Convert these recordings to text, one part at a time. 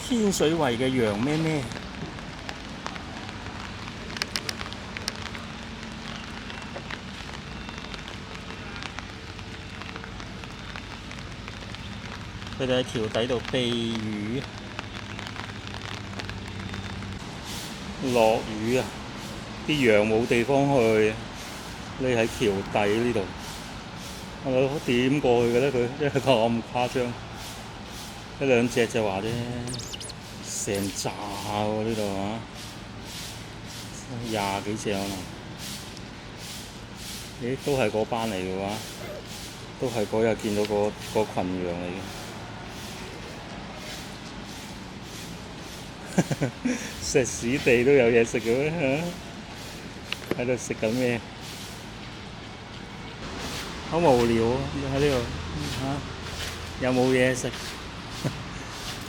天水圍嘅羊咩咩，佢哋喺橋底度避雨，落雨啊！啲羊冇地方去，匿喺橋底呢度。我諗點過去嘅咧？佢因為咁誇張，一兩隻就話啫，成紮喎呢度啊，廿幾隻可能。咦？都係嗰班嚟嘅話，都係嗰日見到個羣羊嚟嘅。石屎地都有嘢食嘅咩？喺度食緊咩？好無聊啊！喺呢度又冇嘢食，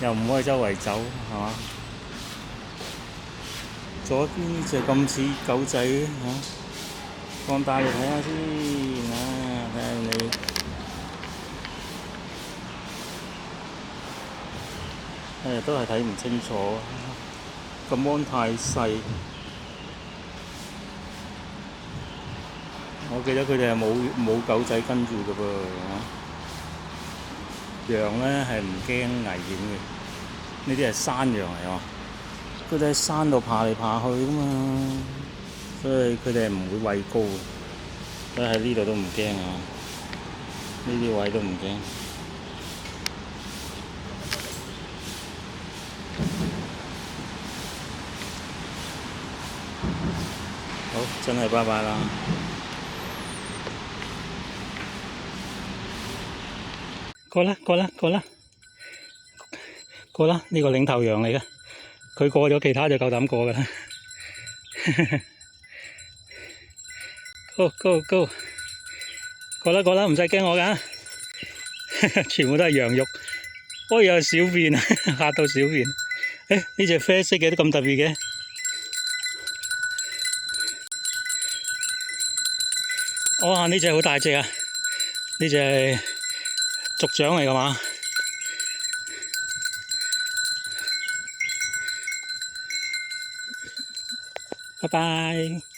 又唔可以周圍走，係嘛？左邊就咁似狗仔放大嚟睇下先睇下你。都係睇唔清楚，個 mon 太細。我記得佢哋係冇狗仔跟住嘅噃，羊咧係唔驚危險嘅，呢啲係山羊嚟喎，佢哋喺山度爬嚟爬去噶嘛，所以佢哋係唔會畏高嘅，所以喺呢度都唔驚啊，呢啲位都唔驚。好，真係拜拜啦！過啦，呢個領頭羊嚟嘅，佢過咗，其他就夠膽過㗎啦。Go，過啦，唔使驚我㗎，全部都係羊肉。哦，又係小便啊，嚇到小便。呢隻啡色嘅都咁特別嘅。哦，呢隻好大隻啊！呢隻係族長嚟㗎嘛？拜拜。